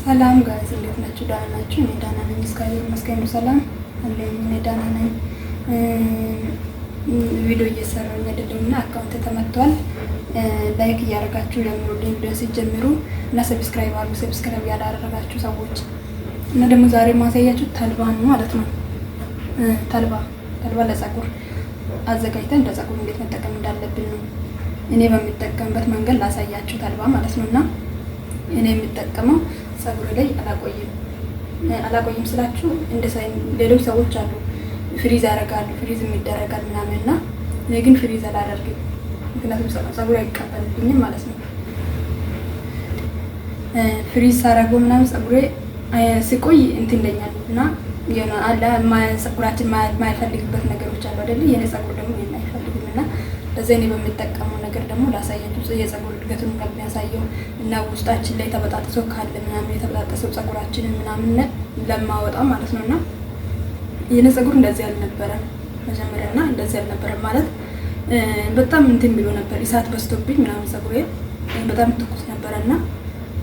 ሰላም ጋይስ እንዴት ናችሁ? ደህና ናችሁ? እኔ ደህና ነኝ። እግዚአብሔር ይመስገን ሰላም አለኝ። እኔ ደህና ነኝ። ቪዲዮ እየሰራሁ አይደለምና አካውንት ተመቷል። ላይክ እያደረጋችሁ ለምሩልኝ ቪዲዮ ሲጀምሩ እና ሰብስክራይብ አድርጉ። ሰብስክራይብ ያላደረጋችሁ ሰዎች እና ደግሞ ዛሬ ማሳያችሁ ተልባ ነው ማለት ነው። ተልባ ለፀጉር አዘጋጅተን ለፀጉር እንዴት መጠቀም እንዳለብን ነው እኔ በሚጠቀምበት መንገድ ላሳያችሁ። ተልባ ማለት ነውና እኔ የምጠቀመው ፀጉር ላይ አላቆይም ስላችሁ እንደ ሌሎች ሰዎች አሉ ፍሪዝ ያደርጋሉ፣ ፍሪዝ የሚደረጋል ምናምን እና እኔ ግን ፍሪዝ አላደርግም። ምክንያቱም ፀጉር አይቀበልብኝም ማለት ነው። ፍሪዝ ሳደርገው ምናምን ፀጉሬ ሲቆይ እንትን ይለኛል እና የሆነ አለ ፀጉራችን የማይፈልግበት ነገሮች አሉ አይደል? የኔ ፀጉር ደግሞ ይሄን አይፈልግም እና ለዛ እኔ በሚጠቀመው ነገር ደግሞ ላሳያችሁ የፀጉር እድገቱን እንደሚያሳየው እና ውስጣችን ላይ ተበጣጥሶ ካለ ምናምን የተበጣጠሰው ፀጉራችንን ምናምን ለማወጣ ማለት ነው። እና የኔ ፀጉር እንደዚህ አልነበረም መጀመሪያ እና እንደዚህ አልነበረም ማለት በጣም እንትን ብሎ ነበር። እሳት በስቶብኝ ምናምን ፀጉሬ በጣም ትኩስ ነበረና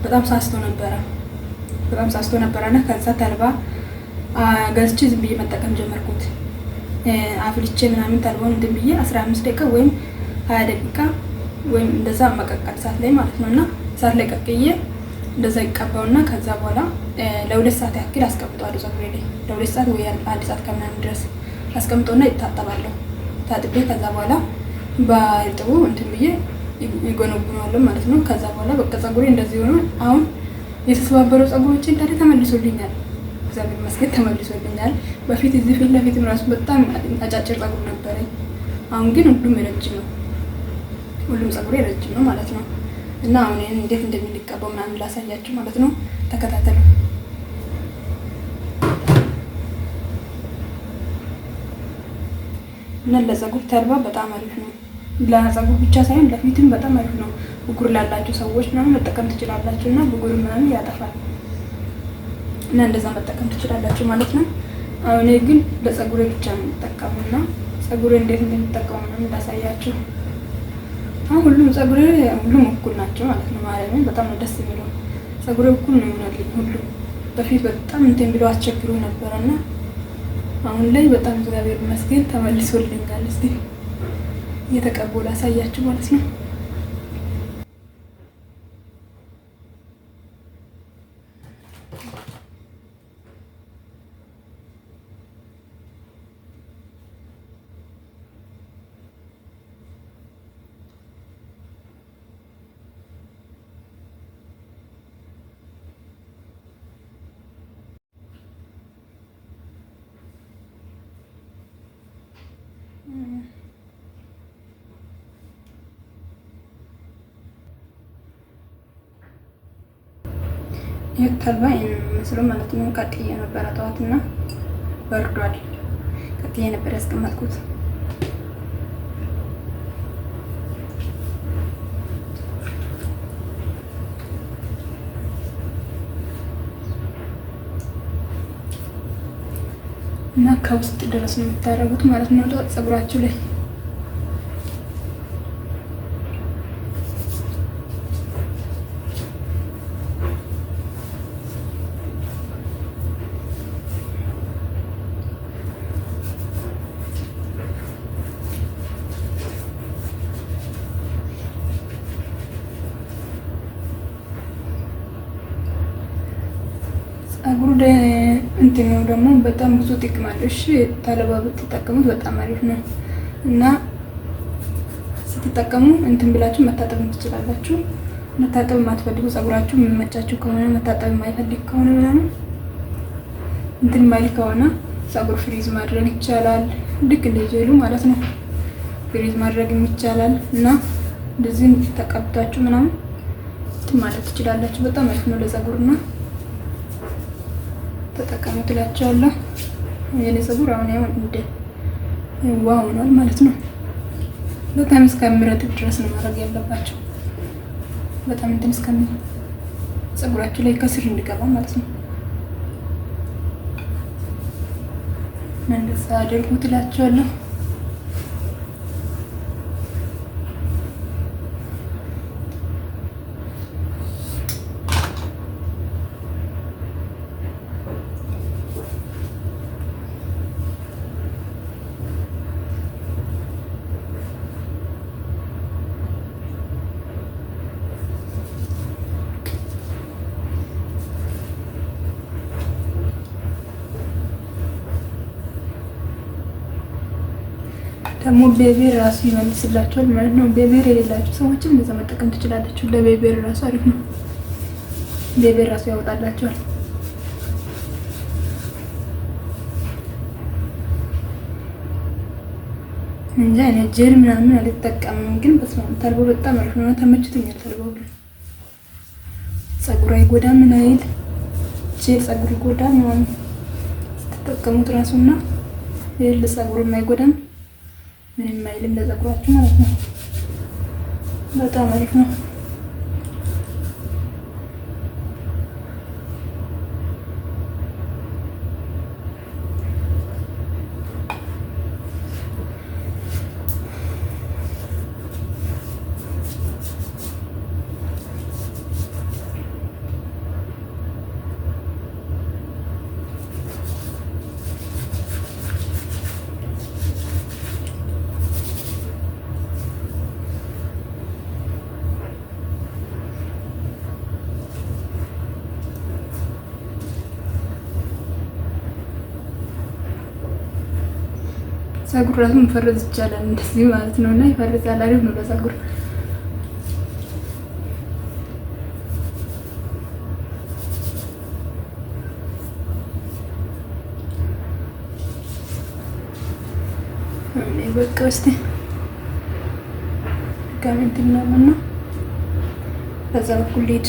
በጣም ሳስቶ ነበረና ከዛ ተልባ ገዝቼ ዝም ብዬ መጠቀም ጀመርኩት። አፍልቼ ምናምን ተልባውን እንትን ብዬ 15 ደቂቃ ወይም 20 ደቂቃ ወይም እንደዛ መቀቀል እሳት ላይ ማለት ነው። እና እሳት ላይ ቀቅዬ እንደዛ ይቀባውና ከዛ በኋላ ለ2 ሰዓት ያክል አስቀምጠዋለሁ ፀጉሬ ላይ ለ2 ሰዓት ወይ 1 ሰዓት ከምናምን ድረስ አስቀምጠውና ይታጠባለሁ። ታጥቤ ከዛ በኋላ በእርጥቡ እንትን ብዬ ይጎነጉናለሁ ማለት ነው። ከዛ በኋላ በቃ ፀጉሬ እንደዚህ ሆኖ አሁን የተሰባበረው ፀጉሮቼ እንዳለ ተመልሶልኛል። እግዚአብሔር ይመስገን ተመልሶልኛል። በፊት እዚህ ፊት ለፊት ራሱ በጣም አጫጭር ፀጉር ነበረኝ። አሁን ግን ሁሉም ረጅም ነው። ሁሉም ፀጉሬ ረጅም ነው ማለት ነው። እና አሁን እንዴት እንደሚቀባው ምናምን ላሳያችሁ ማለት ነው። ተከታተሉ። እና ለፀጉር ተልባ በጣም አሪፍ ነው። ለፀጉር ብቻ ሳይሆን ለፊትም በጣም አሪፍ ነው። ብጉር ላላችሁ ሰዎች ምናምን መጠቀም ትችላላችሁ እና ብጉር ምናምን ያጠፋል እና እንደዛ መጠቀም ትችላላችሁ ማለት ነው። አሁን ግን ለፀጉሬ ብቻ ነው የምጠቀመውና ፀጉሬ እንዴት እንደምጠቀመው ምናምን ላሳያችሁ። አሁን ሁሉም ፀጉሬ ሁሉም እኩል ናቸው ማለት ነው። ማለት በጣም ነው ደስ የሚለው ፀጉሬ እኩል ነው ይሆናልኝ ሁሉም። በፊት በጣም እንትን ብሎ አስቸግሮ ነበርና አሁን ላይ በጣም እግዚአብሔር ይመስገን ተመልሶልኛል። እስቲ እየተቀበው ላሳያችሁ ማለት ነው። ተልባ መስሎ ማለት ነው። ቀጥዬ ነበር ጠዋትና በርዷል። ቀጥዬ ነበር ያስቀመጥኩት። እና ከውስጥ ድረስ ነው የምታደርጉት ማለት ነው ፀጉራችሁ ላይ። ፀጉሩ እንትን ነው ደግሞ በጣም ብዙ ጥቅም አለው። እሺ ተልባ ብትጠቀሙት በጣም አሪፍ ነው እና ስትጠቀሙ እንትን ብላችሁ መታጠብ ትችላላችሁ። መታጠብ የማትፈልጉ ፀጉራችሁ የሚመቻችሁ ከሆነ መታጠብ የማይፈልግ ከሆነ ምናምን እንትን ማይል ከሆነ ፀጉር ፍሪዝ ማድረግ ይቻላል። ልክ እንደ ጄሉ ማለት ነው ፍሪዝ ማድረግ ይቻላል እና እንደዚህ ተቀብታችሁ ምናምን ማለት ትችላላችሁ። በጣም አሪፍ ነው ለፀጉርና ተጠቀሙት እላችኋለሁ። የኔ ፀጉር አሁን ያው እንደ ዋው ሆኗል ማለት ነው። በጣም እስከሚረጥብ ድረስ ነው ማድረግ ያለባችሁ። በጣም እንትን እስከሚል ፀጉራችሁ ላይ ከስር እንዲገባ ማለት ነው። እንደዛ አድርጉት እላችኋለሁ። ደግሞ ቤቤር ራሱ ይመልስላቸዋል ማለት ነው። ቤቤር የሌላቸው ሰዎችም እንደዛ መጠቀም ትችላላችሁ። ለቤቤር ራሱ አሪፍ ነው። ቤቤር ራሱ ያወጣላቸዋል። እንጃ እኔ ጄል ምናምን አልጠቀምም፣ ግን በስመ አብ ተልቦ በጣም አሪፍ ነው። ተመችቶኛል። ተልቦ ፀጉር አይጎዳም። ምን አይል ጄል ፀጉር ይጎዳል ምናምን ስትጠቀሙት ራሱና ለፀጉርም አይጎዳም፣ ምንም አይልም ለፀጉራችሁ ማለት ነው። በጣም አሪፍ ነው። ፀጉር ራሱ መፈረዝ ይቻላል እንደዚህ ማለት ነው። እና ይፈርዛል። አሪፍ ነው ለፀጉር። በቃ እስቲ ጋሜንት ምናምን ነው በዛ በኩል ሊድ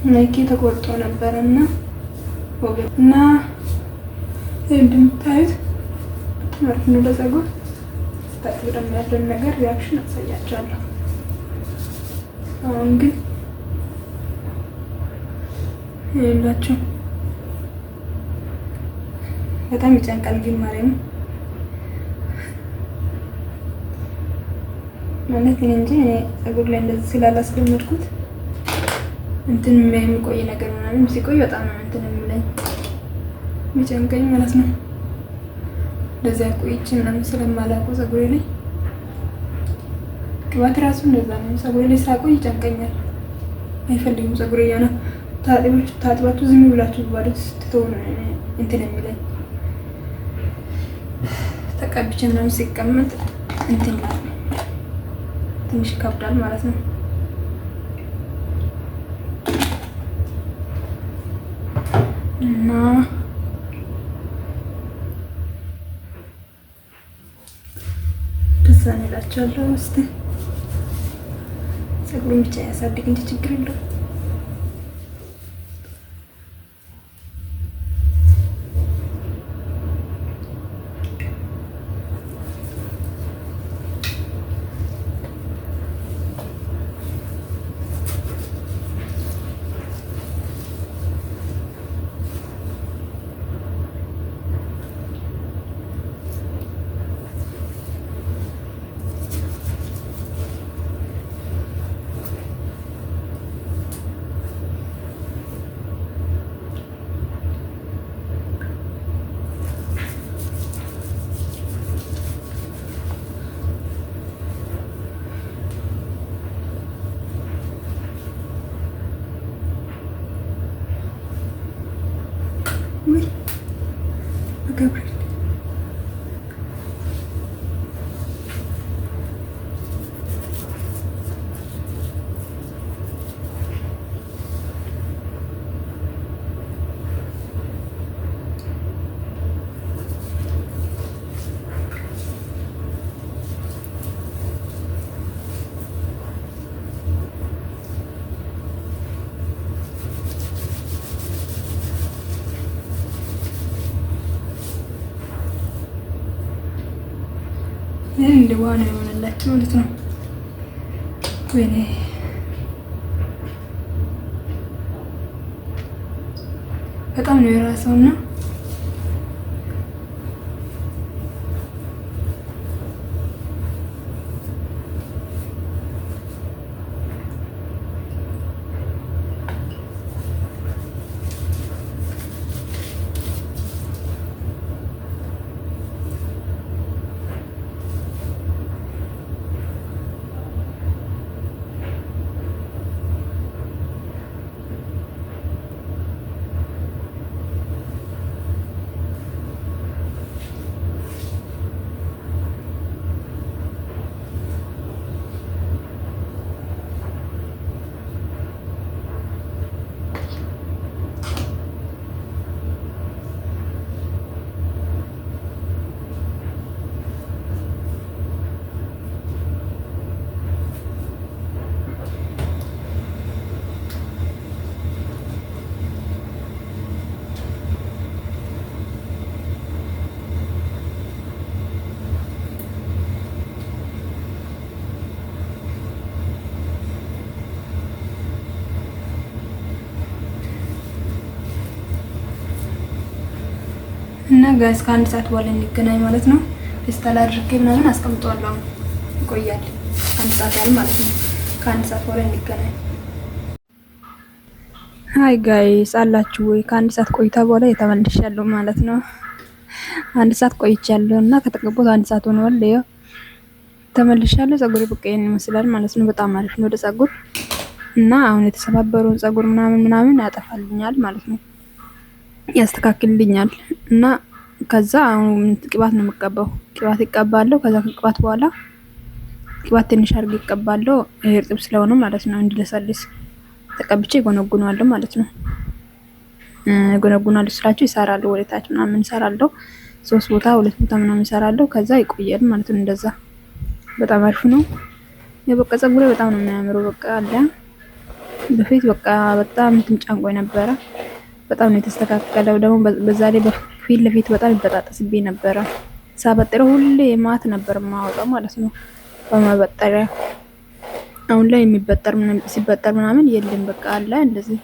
ናይኪ ተቆርጦ ነበርና እና እንደምታዩት ማለት ነው ለፀጉር ተቀደም ያለን ነገር ሪአክሽን አሳያችኋለሁ። አሁን ግን ይላችሁ በጣም ይጨንቃል። ግን ማርያም ማለት እኔ እንጂ ፀጉር ላይ እንደዚህ ስላላስለመድኩት እንትን የሚቆይ ነገር ምናምን ሲቆይ በጣም ነው እንትን የሚለኝ የሚጨንቀኝ ማለት ነው። እንደዚያ ቆይቼ ምናምን ስለማላውቀው ፀጉሬ ላይ ቅባት ራሱ እንደዛ ነው። ፀጉሬ ላይ ሳቆይ ይጨንቀኛል። አይፈልግም ፀጉሬ ያና ታጥባችሁ ዝም ብላችሁ ባሉት ስትተው ነው እንትን የሚለኝ። ተቀብቼ ምናምን ሲቀመጥ እንትን ትንሽ ይከብዳል ማለት ነው። እና ደስ አላችኋለሁ። እስቲ ፀጉሩን ብቻ ያሳድግ እንጂ ችግር የለውም። ገብርኤል እንደ ዋና የሆነላችሁ ማለት ነው። ወይኔ በጣም ነው የራሰውና እና ጋይስ ከአንድ ሰዓት በኋላ እንገናኝ ማለት ነው። ፌስታል አድርጌ ምናምን አስቀምጠዋለሁ። ይቆያል አንድ ሰዓት ያህል ማለት ነው። ከአንድ ሰዓት በኋላ እንገናኝ። ሃይ ጋይስ አላችሁ ወይ? ከአንድ ሰዓት ቆይታ በኋላ የተመልሻለሁ ማለት ነው። አንድ ሰዓት ቆይቻለሁ እና ከተቀበልኩ አንድ ሰዓት ሆኗል። ያው ተመልሻለሁ። ፀጉሬ በቃ ይሄን ይመስላል ማለት ነው። በጣም አሪፍ ነው ወደ ፀጉር እና አሁን የተሰባበረውን ፀጉር ምናምን ያጠፋልኛል ማለት ነው። ያስተካክልልኛል እና ከዛ አሁን ቅባት ነው የምቀባው። ቅባት ይቀባለሁ። ከዛ ከቅባት በኋላ ቅባት ትንሽ አድርጌ ይቀባለሁ እርጥብ ስለሆነ ማለት ነው። እንዲለሰልስ ተቀብቼ ጎነጉናለሁ ማለት ነው። ጎነጉናለሁ ስላችሁ ይሰራል ወደ ታች ምናምን ይሰራለሁ። 3 ቦታ 2 ቦታ ምናምን ይሰራለሁ። ከዛ ይቆያል ማለት ነው። እንደዛ በጣም አሪፍ ነው። የበቃ ፀጉሬ በጣም ነው የሚያምረው። በቃ አለ በፊት በቃ በጣም ጫንቆኝ ነበረ። በጣም ነው የተስተካከለው። ደግሞ በዛ ላይ በፊት ለፊት በጣም ይበጣጠስብኝ ነበረ። ሳበጥረው ሁሌ ማት ነበር የማወጣው ማለት ነው በማበጠሪያ። አሁን ላይ የሚበጠር ሲበጠር ምናምን የለም። በቃ አለ እንደዚህ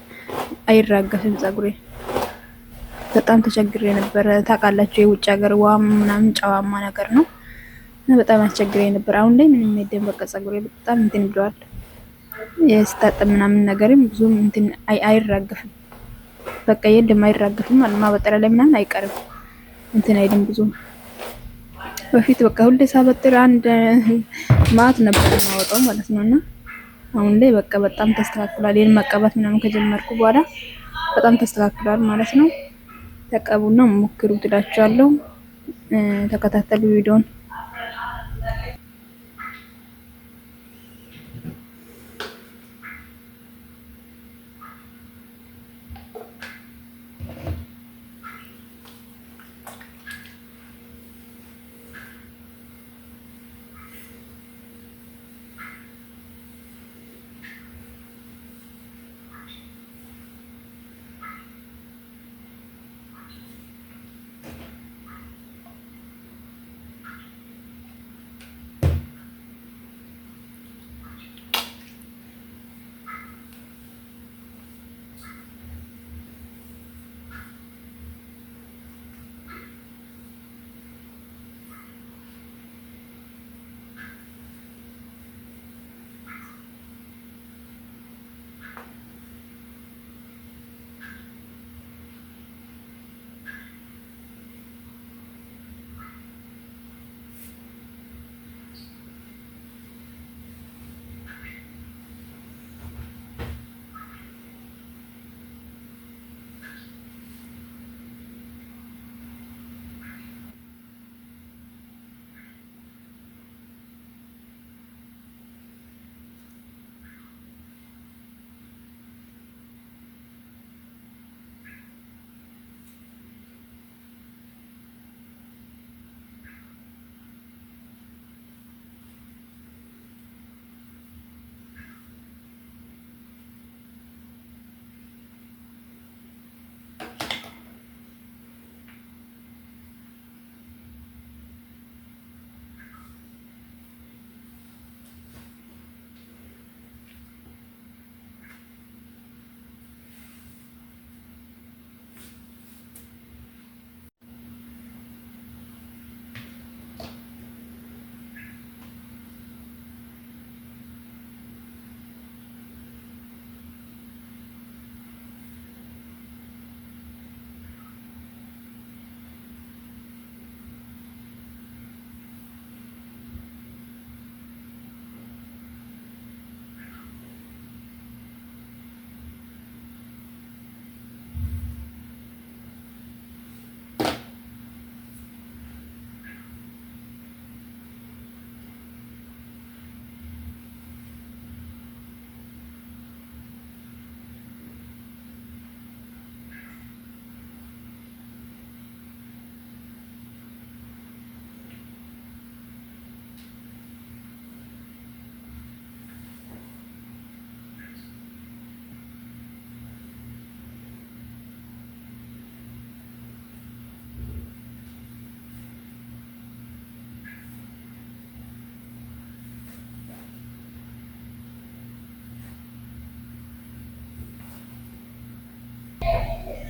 አይራገፍም ፀጉሬ። በጣም ተቸግሬ ነበረ። ታውቃላችሁ የውጭ ሀገር ውሃ ምናምን ጨዋማ ነገር ነው እና በጣም አስቸግሬ ነበር። አሁን ላይ ምንም የለም። በቃ ፀጉሬ በጣም እንትን ብለዋል። የስታጠብ ምናምን ነገርም ብዙም እንትን አይራገፍም። በቃ የለም አይራገፍም ማለት ማበጠሪያ ላይ ምናምን አይቀርም እንትን አይልም ብዙም። በፊት በቃ ሁሌ ሳበጥር አንድ ማት ነበር የማወጣው ማለት ነውና አሁን ላይ በቃ በጣም ተስተካክሏል። ይሄን መቀባት ምናምን ከጀመርኩ በኋላ በጣም ተስተካክሏል ማለት ነው። ተቀቡና ሞክሩት እላችኋለሁ። ተከታተሉ ቪዲዮን።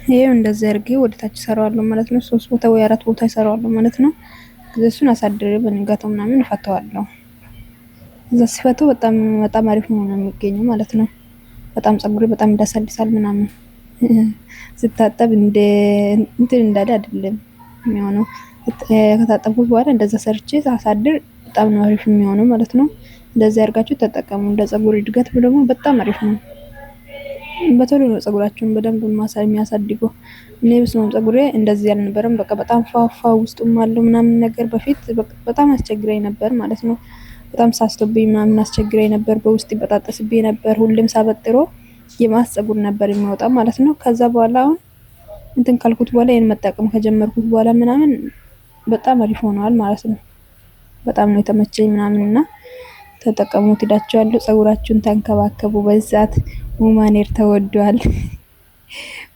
ይሄው እንደዚህ አድርጌ ወደ ታች እሰራዋለሁ ማለት ነው። 3 ቦታ ወይ 4 ቦታ እሰራዋለሁ ማለት ነው። እሱን አሳድሬ በንጋታው ምናምን እፈተዋለሁ። እዛ ሲፈተው በጣም አሪፍ ነው የሚገኘው ማለት ነው። በጣም ፀጉሬ በጣም እንዳሳልሳል ምናምን ስታጠብ እንትን እንዳለ አይደለም የሚሆነው። ከታጠብኩት በኋላ እንደዛ ሰርቼ ሳሳድር በጣም ነው አሪፍ የሚሆነው ማለት ነው። እንደዚህ አድርጋችሁ ተጠቀሙ። ለፀጉር እድገት ደግሞ በጣም አሪፍ ነው። በቶሎ ነው ፀጉራችሁን በደንብ የሚያሳድገው። እኔ በስመ ፀጉሬ እንደዚህ አልነበረም። በቃ በጣም ፋፋ ውስጡም አለው ምናምን ነገር በፊት በጣም አስቸግረኝ ነበር ማለት ነው። በጣም ሳስቶብኝ ምናምን አስቸግረኝ ነበር። በውስጥ ይበጣጠስብኝ ነበር። ሁሌም ሳበጥሮ የማስ ፀጉር ነበር የሚወጣ ማለት ነው። ከዛ በኋላ አሁን እንትን ካልኩት በኋላ ይሄን መጠቀም ከጀመርኩት በኋላ ምናምን በጣም አሪፍ ሆኗል ማለት ነው። በጣም ነው የተመቸኝ ምናምንና ተጠቀሙት እላችኋለሁ። ፀጉራችሁን ተንከባከቡ። በዛት ሁማኔር ተወዷል።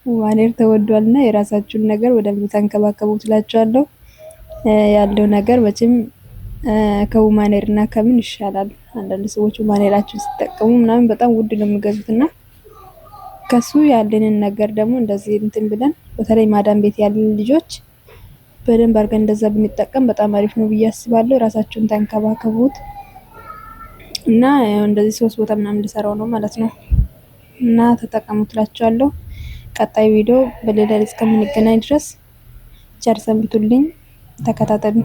ሁማኔር ተወዷልና የራሳችሁን ነገር በደንብ ተንከባከቡ እላችኋለሁ። ያለው ነገር መቼም ከሁማኔር እና ከምን ይሻላል? አንዳንድ ሰዎች ሁማኔራቸውን ሲጠቀሙ ምናምን በጣም ውድ ነው የሚገዙትና ከሱ ያለንን ነገር ደግሞ እንደዚህ እንትን ብለን በተለይ ማዳም ቤት ያለን ልጆች በደንብ አድርገን እንደዛ ብንጠቀም በጣም አሪፍ ነው ብዬ አስባለሁ። ራሳችሁን ተንከባከቡት እና እንደዚህ 3 ቦታ ምናምን ልሰራው ነው ማለት ነው። እና ተጠቀሙት እላችኋለሁ። ቀጣይ ቪዲዮ በሌላ እስከምንገናኝ ድረስ ቸር ሰንብቱልኝ። ተከታተሉ።